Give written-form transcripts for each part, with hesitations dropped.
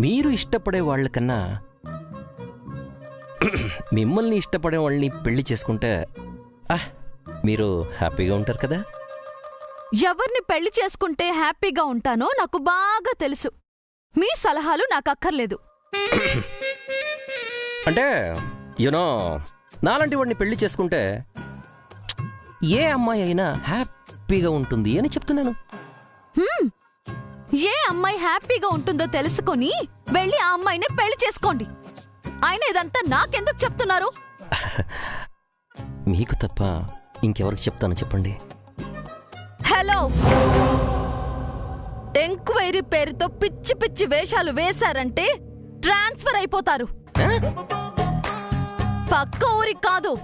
మీరు ఇష్టపడే వాళ్ళకన్నా మిమ్మల్ని ఇష్టపడే వాళ్ళని పెళ్లి చేసుకుంటే మీరు హ్యాపీగా ఉంటారు కదా? ఎవరిని పెళ్లి చేసుకుంటే హ్యాపీగా ఉంటానో నాకు బాగా తెలుసు. మీ సలహాలు నాకు అక్కర్లేదు. అంటే నాలాంటి వాడిని పెళ్లి చేసుకుంటే ఏ అమ్మాయి అయినా హ్యాపీగా ఉంటుంది అని చెప్తున్నాను. ఏ అమ్మాయి హ్యాపీగా ఉంటుందో తెలుసుకొని వెళ్ళి ఆ అమ్మాయిని పెళ్లి చేసుకోండి. ఆయన ఇదంతా నాకెందుకు చెప్తున్నారు? మీకు తప్ప ఇంకెవరికి చెప్తాను చెప్పండి. హలో, ఎంక్వైరీ పేరుతో పిచ్చి పిచ్చి వేషాలు వేశారంటే ట్రాన్స్ఫర్ అయిపోతారు. పక్క ఊరికి కాదు,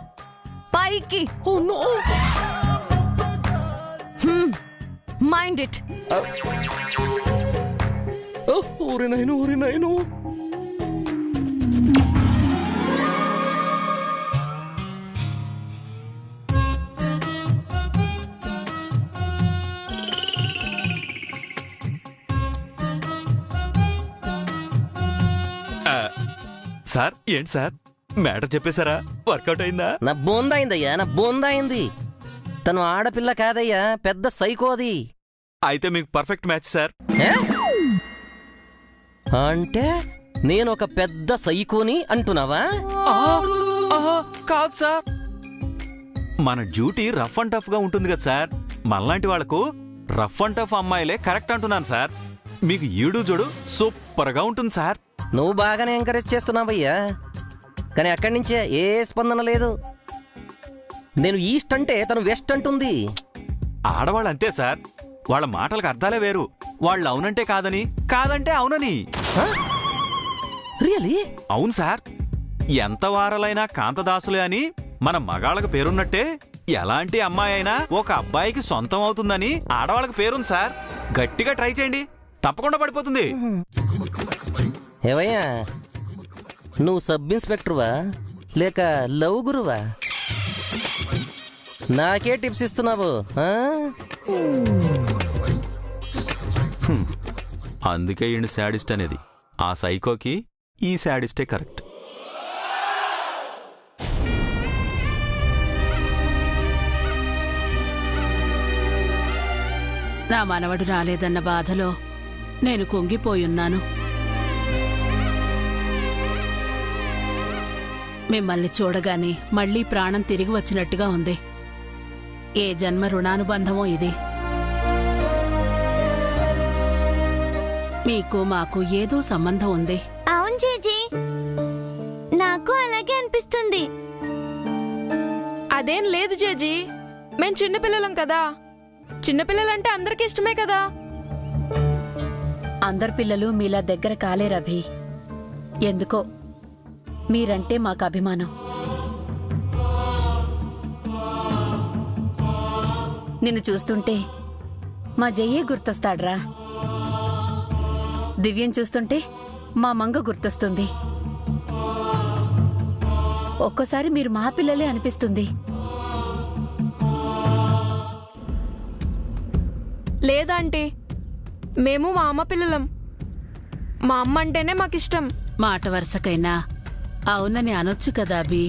పైకి. Mind it. ఊరినైను సార్, ఏంటి సార్ మ్యాటర్ చెప్పేశారా? వర్కౌట్ అయిందా? నా బోందైందయ్యా, నా బోందైంది. తను ఆడపిల్ల కాదయ్యా, పెద్ద సైకోది. అయితే మీకు పర్ఫెక్ట్ మ్యాచ్ సార్. అంటే నేను ఒక పెద్ద సైకోని అంటున్నావా? కాదు సార్, మన డ్యూటీ రఫ్ అండ్ టఫ్ గా ఉంటుంది కదా సార్. మనలాంటి వాళ్లకు రఫ్ అండ్ టఫ్ అమ్మాయిలే కరెక్ట్ అంటున్నాను సార్. మీకు ఈడు జోడు సూపర్ గా ఉంటుంది సార్. నువ్వు బాగానే ఎంకరేజ్ చేస్తున్నావయ్యా, కానీ అక్కడి నుంచే ఏ స్పందన లేదు. నేను ఈస్ట్ అంటే తను వెస్ట్ అంటుంది. ఆడవాళ్ళు అంతే సార్, వాళ్ళ మాటలకు అర్థాలే వేరు. వాళ్ళు అవునంటే కాదని, కాదంటే అవునని. రియలీ? అవును సార్. ఎంత వారలైనా కాంతదాసులే అని మన మగాళ్ళకు పేరున్నట్టే ఎలాంటి అమ్మాయి అయినా ఒక అబ్బాయికి సొంతం అవుతుందని ఆడవాళ్ళకి పేరుంది సార్. గట్టిగా ట్రై చేయండి, తప్పకుండా పడిపోతుంది. ఏవయ్యా, నువ్వు సబ్ ఇన్స్పెక్టర్వా లేక లవ్ గురువా? నాకే టిప్స్ ఇస్తున్నావు? అందుకే ఈయన శాడిస్ట్ అనేది. ఆ సైకోకి ఈ శాడిస్టే కరెక్ట్. నా మనవడు రాలేదన్న బాధలో నేను కుంగిపోయున్నాను. మిమ్మల్ని చూడగానే మళ్లీ ప్రాణం తిరిగి వచ్చినట్టుగా ఉంది. ఏ జన్మ రుణానుబంధమో ఇది. మీకు మాకు ఏదో సంబంధం ఉంది. అవును జేజీ, నాకు అలాగే అనిపిస్తుంది. అదేం లేదు జేజీ, మేం చిన్నపిల్లలం కదా. చిన్నపిల్లలంటే అందరికి ఇష్టమే కదా. అందరి పిల్లలు మీలా దగ్గర కాలేరభి. ఎందుకో మీరంటే మాకు అభిమానం. నిన్ను చూస్తుంటే మా జయ్యే గుర్తొస్తాడ్రా. దివ్యం చూస్తుంటే మా మంగ గుర్తొస్తుంది. ఒక్కోసారి మీరు మా పిల్లలే అనిపిస్తుంది. లేదంటే మేము మా అమ్మ పిల్లలం. మా అమ్మ అంటేనే మాకిష్టం. మాట వరుసకైనా అవునని అనొచ్చు కదా అభి.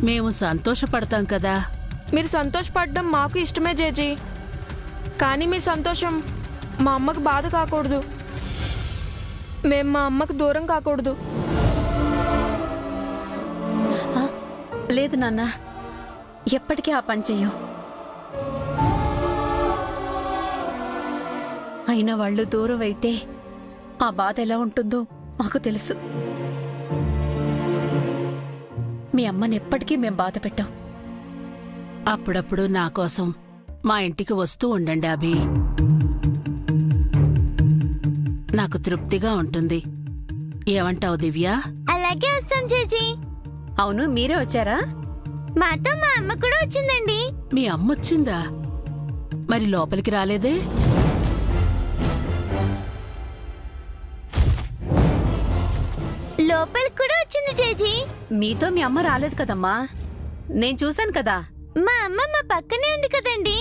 మేము సంతోషపడతాం కదా. మీరు సంతోషపడడం మాకు ఇష్టమే జేజీ, కానీ మీ సంతోషం మా అమ్మకు బాధ కాకూడదు. మేం మా అమ్మకు దూరం కాకూడదు. లేదు నాన్న, ఎప్పటికీ ఆ పని చెయ్యం. అయినా వాళ్ళు దూరం అయితే ఆ బాధ ఎలా ఉంటుందో మాకు తెలుసు. మీ అమ్మని ఎప్పటికీ మేం బాధ పెట్టాం. అప్పుడప్పుడు నా కోసం మా ఇంటికి వస్తూ ఉండండి అభి. నాకు తృప్తిగా ఉంటుంది. ఏమంటావు దివ్య? అలాగే వస్తాం జేజీ. అవును, మీరే వచ్చారా? మాతో మా అమ్మ కూడా వచ్చిందండి. మీ అమ్మ వచ్చిందా? మరి లోపలికి రాలేదే? లోపలికి కూడా వచ్చింది జేజీ. మీతో మీ అమ్మ రాలేదు కదమ్మా, నేను చూశాను కదా. మా అమ్మ మా పక్కనే ఉంది కదండి.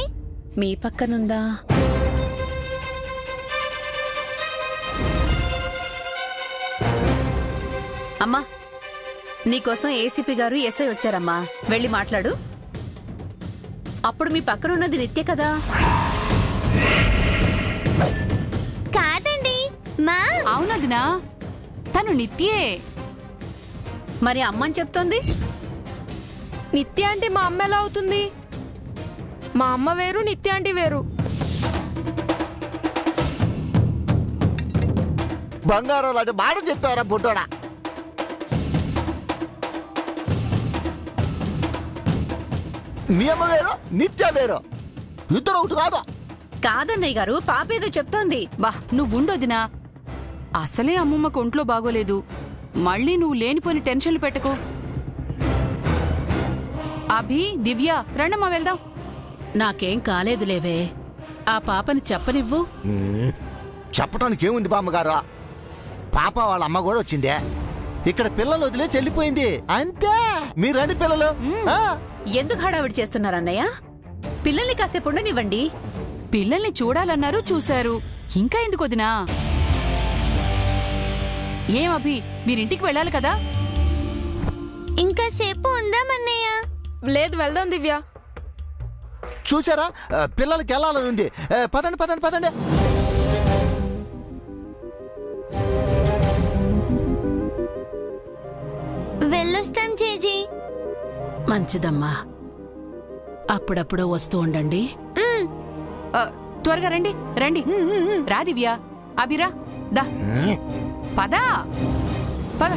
మీ పక్కనుందా? అమ్మా నీకోసం ఏసీపీ గారు ఎస్ఐ వచ్చారమ్మా, వెళ్ళి మాట్లాడు. అప్పుడు మీ పక్కనున్నది నిత్య కదా? కాదండి మా అవునదినా, తను నిత్యే. మరి అమ్మని చెప్తోంది. నిత్య ఆంటీ మా అమ్మ ఎలా అవుతుంది? మా అమ్మ వేరు, నిత్య ఆంటీ వేరు. బంగారం లాంటి మాట చెప్పారా బుడ్డోడా? మీ అమ్మ వేరు, నిత్య వేరు, ఇద్దరు ఒకటి కాదు. కాదన్నయ్య గారు, పాపేదో చెప్తోంది. బా నువ్వుండొదినా, అసలే అమ్మమ్మకు ఒంట్లో బాగోలేదు, మళ్ళీ నువ్వు లేనిపోని టెన్షన్లు పెట్టుకో. అభి, దివ్య రండమ్మా వెళ్దాం. నాకేం కాలేదులేవే, ఆ పాపని చెప్పనివ్వు. చెప్పటానికి ఏముంది బామ్మగారు? పాప వాళ్ళ అమ్మ కూడా వచ్చిందే. ఇక్కడ పిల్లలు వదిలేసి వెళ్ళిపోయింది అంతే. మీరు రండి పిల్లలు. ఆ, ఎందుకు హడావిడి చేస్తున్నారన్నయ్య? పిల్లల్ని కాసేపు ఉండనివ్వండి. పిల్లల్ని చూడాలన్నారు, చూశారు, ఇంకా ఎందుకు వదినా? ఏం అభి, మీరింటికి వెళ్ళాలి కదా? ఇంకా సేపు ఉందామన్నయ్య. లేదు, వెళ్దాం దివ్య. చూసారా పిల్లలకి వెళ్ళాలని ఉంది. పదండి పదండి పదండి. వెళ్ళొస్తాం చేజీ. మంచిదమ్మా, అప్పుడప్పుడు వస్తూ ఉండండి. త్వరగా రండి రండి. రా దివ్య, అభిరా, దా పదా పద.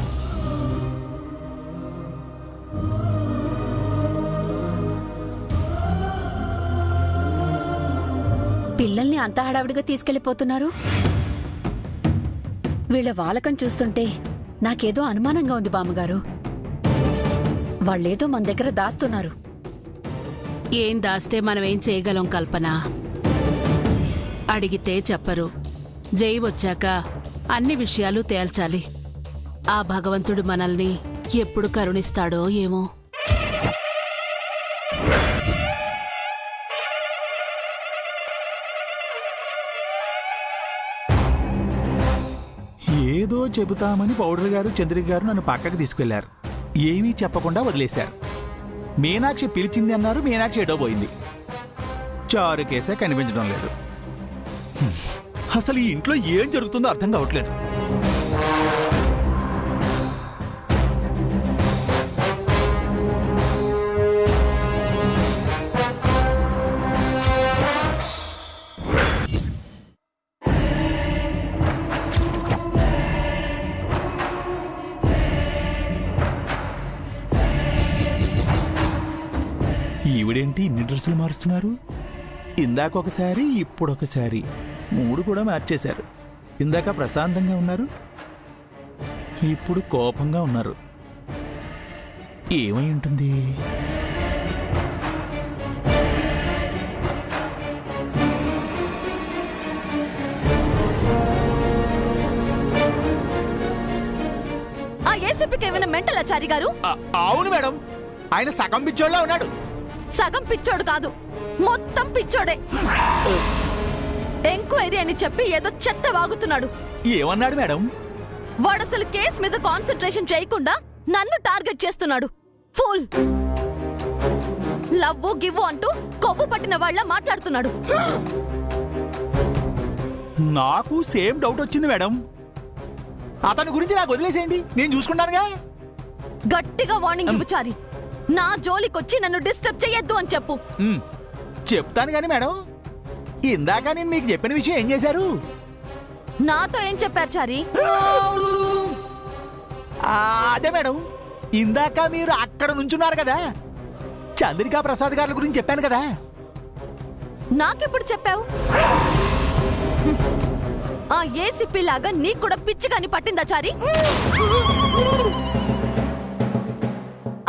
పిల్లల్ని అంత హడావిడిగా తీసుకెళ్లిపోతున్నారు. వీళ్ళ వాలకం చూస్తుంటే నాకేదో అనుమానంగా ఉంది బామ్మగారు. వాళ్ళేదో మన దగ్గర దాస్తున్నారు. ఏం దాస్తే మనమేం చేయగలం కల్పన? అడిగితే చెప్పరు. జై వచ్చాక అన్ని విషయాలు తేల్చాలి. ఆ భగవంతుడు మనల్ని ఎప్పుడు కరుణిస్తాడో ఏమో. ఏదో చెబుతామని పౌడర్ గారు చంద్రిక గారు నన్ను పక్కకు తీసుకెళ్లారు. ఏమీ చెప్పకుండా వదిలేశారు. మీనాక్షి పిలిచింది అన్నారు, మీనాక్షి ఎటో పోయింది. చారు కేసే కనిపించడం లేదు. అసలు ఈ ఇంట్లో ఏం జరుగుతుందో అర్థం కావట్లేదు. ఈవిడేంటి ఇన్ని డ్రెస్సులు మారుస్తున్నారు? ఇందాక ఒకసారి, ఇప్పుడొకసారి, 3 కూడా మార్చేశారు. ఇందాక ప్రశాంతంగా ఉన్నారు, ఇప్పుడు కోపంగా ఉన్నారు. ఏమై ఉంటుంది? ఆ ఏసీపీకి ఏమైనా మెంటల్ చారి గారు? అవును మేడం, ఆయన సగం పిచ్చోళ్ళ ఉన్నాడు. సగం పిచ్చోడు కాదు, మొత్తం పిచ్చోడే. ఎంక్వైరీ అని చెప్పి ఏదో చెత్త వాగుతున్నాడు. ఏమన్నాడు మేడం? వాడసలు కేసు మీద కాన్సంట్రేషన్ చేయకుండా నన్ను టార్గెట్ చేస్తున్నాడు. ఫూల్. లవ్వు గివ్వు అంటూ కొవ్వు పట్టిన వాళ్ళ మాట్లాడుతున్నాడు. నాకు సేమ్ డౌట్ వచ్చింది మేడం. అతని గురించి నాకు వదిలేసేయండి, నేను చూసుకుంటానుగా. గట్టిగా వార్నింగ్ ఇవ్వు చారి. నా జోలికొచ్చి నన్ను డిస్టర్బ్ చెయ్యొద్దు అని చెప్పు. చెప్తాను గాని మేడం, ఇందాక నేను మీకు చెప్పిన విషయం ఏం చేశారు? నాతో ఏం చెప్పారు చారి? అదే మేడం, ఇందాక మీరు అక్కడ నుంచున్నారు కదా, చంద్రికా ప్రసాద్ గారి గురించి చెప్పాను కదా. నాకెప్పుడు చెప్పావు? ఆ ఏసీపీ లాగా నీకు కూడా పిచ్చిగాని పట్టిందా చారి?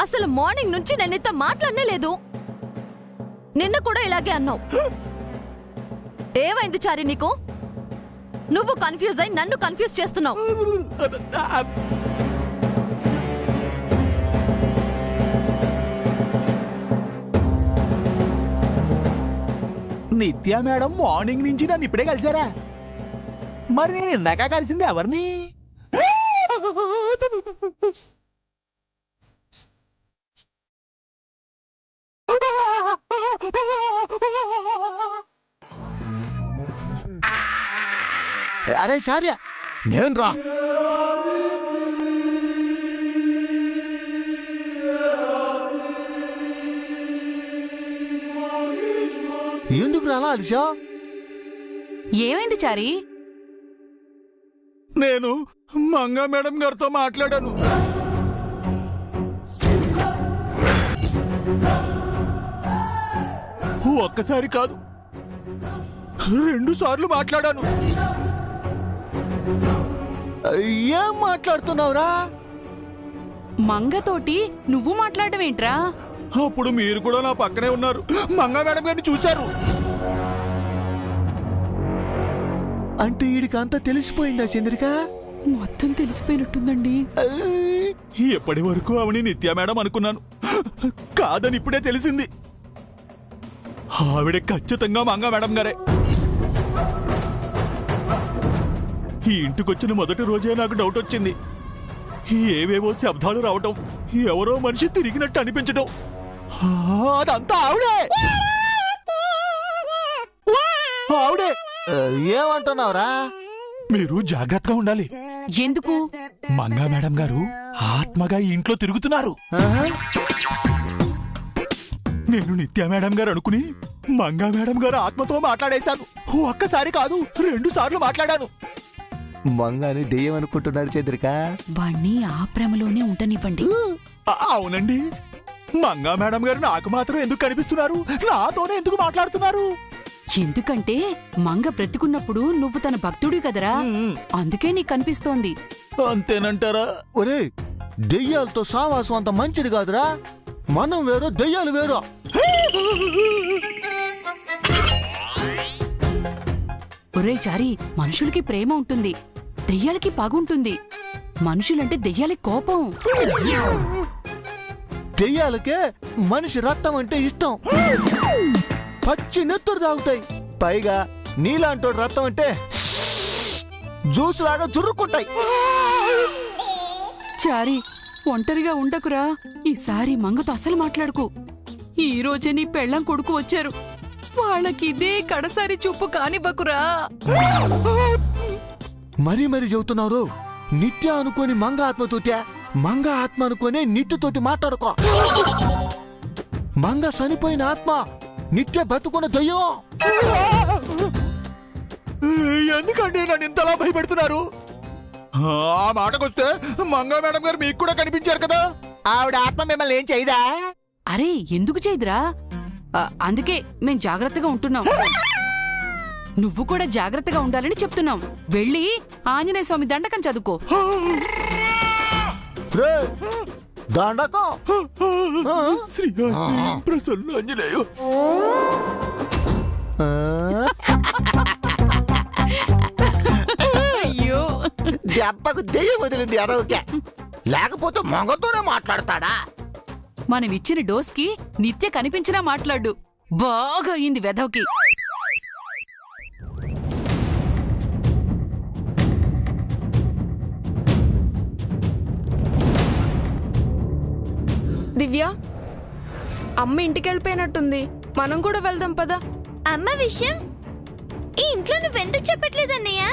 అసలు మార్నింగ్ నుంచి నేను నీతో మాట్లాడనే లేదు. నిన్న కూడా ఇలాగే అన్నావు. ఏమైంది చారి నీకు? నువ్వు కన్ఫ్యూజ్ అయి నన్ను కన్ఫ్యూజ్ చేస్తున్నావు. నిత్య మేడం మార్నింగ్ నుంచి నన్ను ఇప్పుడే కలిసారా? మరి నేను ఇందాక కలిసింది ఎవరిని? అరే సార్య నేను రా. ఎందుకు రాలా అలిసా? ఏమైంది చారి? నేను మంగా మేడం గారితో మాట్లాడాను. ఒక్కసారి కాదు, 2 సార్లు మాట్లాడాను. ఏం మాట్లాడుతున్నావురా? మంగతోటి నువ్వు మాట్లాడడం ఏంట్రా? అప్పుడు మీరు కూడా నా పక్కనే ఉన్నారు. మంగా మేడం గారిని చూశారు. అంటే వీడికి అంతా తెలిసిపోయిందా చంద్రిక? మొత్తం తెలిసిపోయినట్టుందండి. ఎప్పటి వరకు ఆవిని నిత్య మేడం అనుకున్నాను, కాదని ఇప్పుడే తెలిసింది. ఆవిడ ఖచ్చితంగా మంగా మేడం గారే. ఈ ఇంటికొచ్చిన మొదటి రోజే నాకు డౌట్ వచ్చింది. ఏవేవో శబ్దాలు రావటం, ఎవరో మనిషి తిరిగినట్టు అనిపించడం, అదంతా ఆవిడే. ఆవిడే. ఏమంటున్నావురా? మీరు జాగ్రత్తగా ఉండాలి. ఎందుకు? మంగా మేడం గారు ఆత్మగా ఈ ఇంట్లో తిరుగుతున్నారు. నేను నిత్య మేడం గారు అనుకుని మంగా మేడం గారు ఆత్మతో మాట్లాడేశాను. ఒక్కసారి కాదు, 2 సార్లు మాట్లాడాను. మంగాని దెయ్యం అనుకుంటున్నారు చంద్రిక. వాణ్ణి ఆ ప్రేమలోనే ఉండనివ్వండి. అవునండి, మంగా మేడం గారు నాకు మాత్రం ఎందుకు కనిపిస్తున్నారు? నాతోనే ఎందుకు మాట్లాడుతున్నారు? ఎందుకంటే మంగ బ్రతికున్నప్పుడు నువ్వు తన భక్తుడి కదరా, అందుకే నీకు కనిపిస్తోంది. అంతేనంటారా? ఒరే, దెయ్యాలతో సావాసం అంత మంచిది కాదురా. మనం వేరు, దెయ్యాలు వేరు. ఒరే చారి, మనుషులకి ప్రేమ ఉంటుంది, దెయ్యాలకి పగుంటుంది. మనుషులంటే దెయ్యాలకి కోపం. దెయ్యాలకే మనిషి రక్తం అంటే ఇష్టం. పచ్చి నెత్తురు తాగుతాయి. పైగా నీలాంటోడు రక్తం అంటే జ్యూస్ లాగా జుర్రుకుంటాయి. చారి, ఒంటరిగా ఉండకురా. ఈసారి మంగతో అసలు మాట్లాడుకు. ఈ రోజే నీ పెళ్ళం కొడుకు వచ్చారు, వాళ్ళకి ఇదే కడసారి చూపు కానివ్వకురా. మరీ మరీ చెబుతున్నారు. నిత్య అనుకోని మంగ ఆత్మతోటే, మంగ ఆత్మ అనుకోని నిత్యతోటి మాట్లాడుకో. మంగ చనిపోయిన ఆత్మ, నిత్య బతుకున్న దయ్యం. ఎందుకండి నన్ను ఇంతలా భయపెడుతున్నారు? ఆ మాటకొస్తే మంగా మేడం గారు మీకు కూడా కనిపించారు కదా. ఆవిడ ఆత్మ మిమ్మల్ని ఏం చేయదా? అరే ఎందుకు చేయదురా? అందుకే మేం జాగ్రత్తగా ఉంటున్నాం. నువ్వు కూడా జాగ్రత్తగా ఉండాలని చెప్తున్నాం. వెళ్ళి ఆంజనేయ స్వామి దండకం చదువుకో. దండకం? శ్రీ ప్రసన్న ఆంజనేయ. అయ్యో, దెబ్బకు దెయ్యం వదిలింది ఎదవకే. లేకపోతే మొగతోనే మాట్లాడతాడా? మనం ఇచ్చిన డోస్కి నిత్య కనిపించినా మాట్లాడు. బాగా అయింది వెధవకి. దివ్య, అమ్మ ఇంటికి వెళ్ళిపోయినట్టుంది, మనం కూడా వెళ్దాం పదా. అమ్మ విషయం ఈ ఇంట్లో నువ్వెందుకు చెప్పట్లేదన్నయ్య?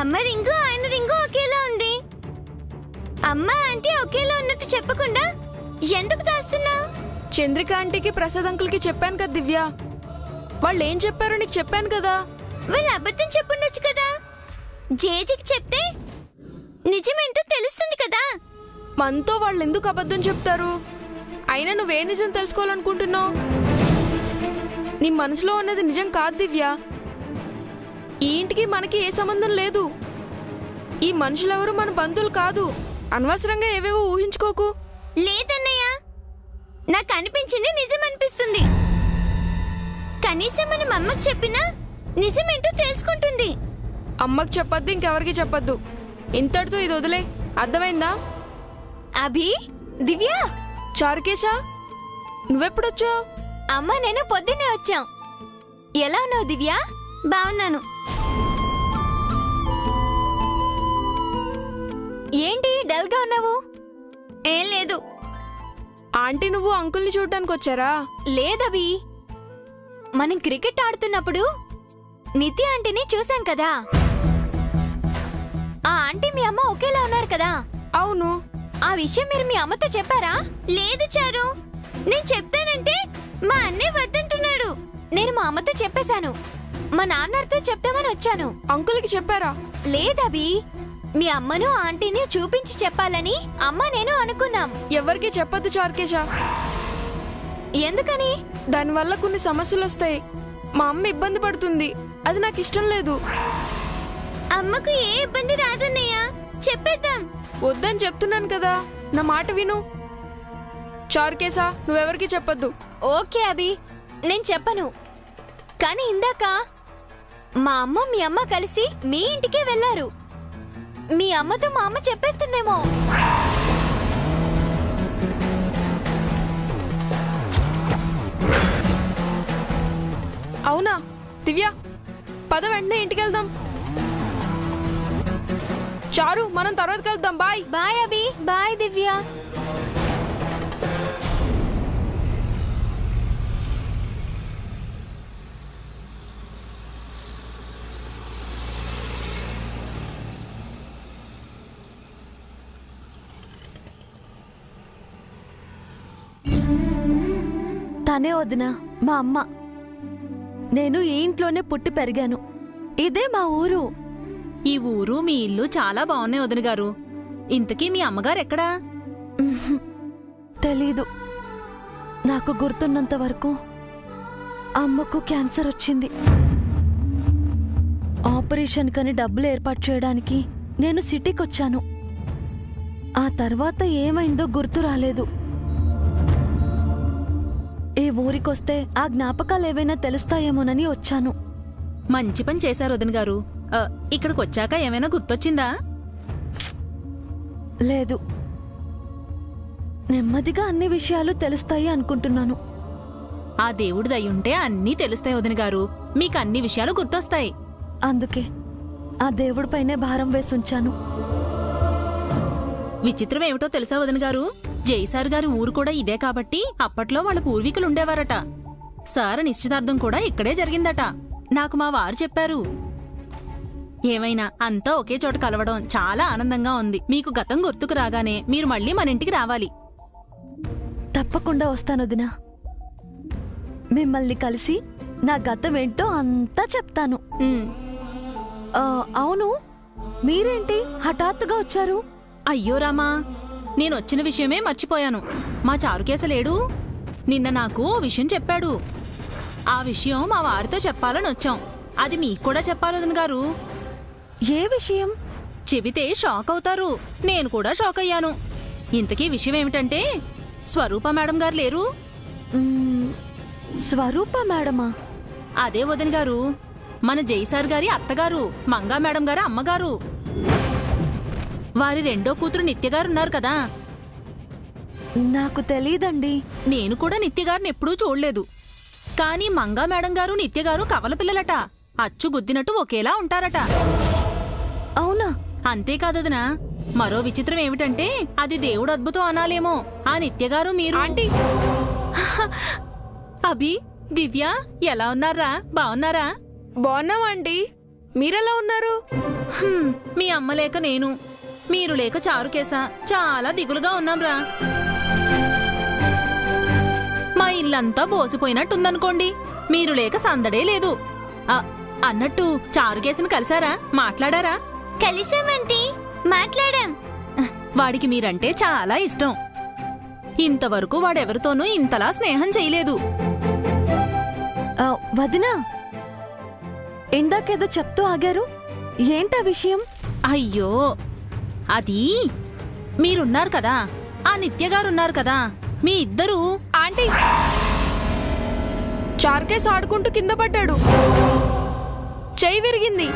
అమ్మ రింగు ఆయన రింగు ఒకేలా ఉంది. అమ్మ ఆంటీ ఒకేలా ఉన్నట్టు చెప్పకుండా ఎందుకు దాస్తున్నావు? చంద్రిక ఆంటీకి ప్రసాద్ అంకుల్కి చెప్పాను కదా దివ్య, వాళ్ళు ఏం చెప్పారో నీకు చెప్పాను కదా. వాళ్ళు అబద్ధం చెప్పుండొచ్చు కదా. జేజీకి చెప్తే నిజమేంటో తెలుస్తుంది కదా. మనతో వాళ్ళు ఎందుకు అబద్ధం చెప్తారు? అయినా నువ్వే నిజం తెలుసుకోవాలనుకుంటున్నావు? నీ మనసులో ఉన్నది నిజం కాదు దివ్య. ఈ ఇంటికి మనకి ఏ సంబంధం లేదు. ఈ మనుషులెవరు మన బంధువులు కాదు. అనవసరంగా ఏవేవో ఊహించుకోకు. లేదన్నయ్య, నాకు అనిపించింది నిజం అనిపిస్తుంది. కనీసం మనం అమ్మకి చెప్పినా నిజమేంటో తెలుసుకుంటుంది. అమ్మకి చెప్పొద్దు, ఇంకెవరికి చెప్పొద్దు. ఇంతటితో ఇది వదిలే, అర్థమైందా? అభి, దివ్య, చారుకేశా, నువ్వెప్పుడొచ్చావు? అమ్మ నేను పొద్దున్నే వచ్చాం. ఎలా ఉన్నావు దివ్య? బాగున్నాను. ఏంటి డల్ గా ఉన్నావు? ఏం లేదు. ఆంటీ నువ్వు అంకుల్ని చూడటానికి వచ్చారా? లేదవి, మనం క్రికెట్ ఆడుతున్నప్పుడు నిత్య ఆంటీని చూసాం కదా. ఆ ఆంటీ మీ అమ్మ ఒకేలా ఉన్నారు కదా. అవును. ఆ విషయం మీరు మీ అమ్మతో చెప్పారా? లేదు చారు, నేను చెప్తానంటే మా అన్నయ్య వద్దంటున్నాడు. నేను మా అమ్మతో చెప్పేశాను. మా నాన్నతో చెప్తామని వచ్చాను. అంకుల్కి చెప్పారా? లేదవి, మీ అమ్మను ఆంటీని చూపించి చెప్పాలని అమ్మ నేను అనుకున్నాం. ఎవరికి చెప్పొద్దు చారుకేశ. ఎందుకని? దానివల్ల కొన్ని సమస్యలు వస్తాయి. మా అమ్మ ఇబ్బంది పడుతుంది. అది నాకు ఇష్టం లేదు. అమ్మకు ఏ ఇబ్బంది రాదన్నయ్య, చెప్పేద్దాం. వద్దని చెప్తున్నాను కదా, నా మాట విను. చారుకేశ, నువ్వెవరికి చెప్పొద్దు. ఓకే అభి, నేను చెప్పను. కానీ ఇందాక మా అమ్మ మీ అమ్మ కలిసి మీ ఇంటికే వెళ్లారు. మీ అమ్మతో మా అమ్మ చెప్పేస్తుందేమో. అవునా? దివ్య, పద వెంటనే ఇంటికి వెళ్దాం. చారు, మనం తర్వాత కలుద్దాం. బాయ్. బాయ్ అభి. బాయ్ దివ్య. తనే వదినా, మా అమ్మ. నేను ఈ ఇంట్లోనే పుట్టి పెరిగాను. ఇదే మా ఊరు. ఈ ఊరు మీ ఇల్లు చాలా బాగున్నాయి వదిన గారు. ఇంతకీ మీ అమ్మగారు ఎక్కడా? తెలీదు. నాకు గుర్తున్నంత వరకు అమ్మకు క్యాన్సర్ వచ్చింది. ఆపరేషన్ కని డబ్బులు ఏర్పాటు చేయడానికి నేను సిటీకి వచ్చాను. ఆ తర్వాత ఏమైందో గుర్తు రాలేదు. ఈ ఊరికొస్తే ఆ జ్ఞాపకాలు ఏవైనా తెలుస్తాయేమోనని వచ్చాను. మంచి పని చేశారు వదిన గారు. ఇక్కడికి వచ్చాక ఏమైనా గుర్తొచ్చిందా? లేదు. నెమ్మదిగా అన్ని విషయాలు తెలుస్తాయి అనుకుంటున్నాను. ఆ దేవుడి దయ్యుంటే అన్నీ తెలుస్తాయి వదిన గారు. మీకు అన్ని విషయాలు గుర్తొస్తాయి. అందుకే ఆ దేవుడిపైనే భారం వేసుంచాను. విచిత్రం ఏమిటో తెలుసా వదిన గారు? జైసార్ గారి ఊరు కూడా ఇదే కాబట్టి అప్పట్లో వాళ్ళ పూర్వీకులు ఉండేవారట. సార్ నిశ్చితార్థం కూడా ఇక్కడే జరిగిందట. నాకు మా వారు చెప్పారు. ఏమైనా అంతా ఒకే చోట కలవడం చాలా ఆనందంగా ఉంది. మీకు గతం గుర్తుకు రాగానే మీరు మళ్ళీ మన ఇంటికి రావాలి. తప్పకుండా వస్తానొదినా. మిమ్మల్ని కలిసి నా గతం ఏంటో అంతా చెప్తాను. అవును, మీరేంటి హఠాత్తుగా వచ్చారు? అయ్యో రామా, నేనొచ్చిన విషయమే మర్చిపోయాను. మా చారుకేశ లేడు, నిన్న నాకు ఓ విషయం చెప్పాడు. ఆ విషయం మా వారితో చెప్పాలని వచ్చాం. అది మీకు కూడా చెప్పాలి వదిన గారు. ఏ విషయం? చెబితే షాక్ అవుతారు. నేను కూడా షాక్ అయ్యాను. ఇంతకీ విషయం ఏమిటంటే, స్వరూప మేడం గారు లేరు? స్వరూప మేడమా? అదే వదిన గారు, మన జైసార్ గారి అత్తగారు, మంగా మేడం గారి అమ్మగారు. వారి రెండో కూతురు నిత్యగారున్నారు కదా. నాకు తెలీదండి. నేను కూడా నిత్యగారిని ఎప్పుడూ చూడలేదు. కానీ మంగా మేడం గారు నిత్యగారు కవల పిల్లలట. అచ్చు గుద్దినట్టు ఒకేలా ఉంటారట. అవునా? అంతేకాదనా, మరో విచిత్రం ఏమిటంటే అది దేవుడు అద్భుతం అనాలేమో. ఆ నిత్యగారు మీరు. ఆంటీ, అభి, దివ్య ఎలా ఉన్నారా? బావున్నారా? బాగున్నాం ఆంటీ. మీరెలా ఉన్నారు? మీ అమ్మ లేక నేను, మీరు లేక చారుకేశ చాలా దిగులుగా ఉన్నాంరా. మా ఇల్లంతా బోసిపోయినట్టుందనుకోండి. మీరు లేక సందడే లేదు. అన్నట్టు చారుకేశని కలిసారా? మాట్లాడారా? కలిసామంటీ, మాట్లాడాం. వాడికి మీరంటే చాలా ఇష్టం. ఇంతవరకు వాడెవరితోనూ ఇంతలా స్నేహం చేయలేదు. వదినా, ఇందాకేదో చెప్తూ ఆగారు. ఏంటా విషయం? అయ్యో, అది మీరున్నారు కదా, ఆ నిత్యగారున్నారు కదా, మీ ఇద్దరూ. ఆంటీ, చారుకేశ ఆడుకుంటూ కింద పడ్డాడు. చెయ్యి విరిగింది.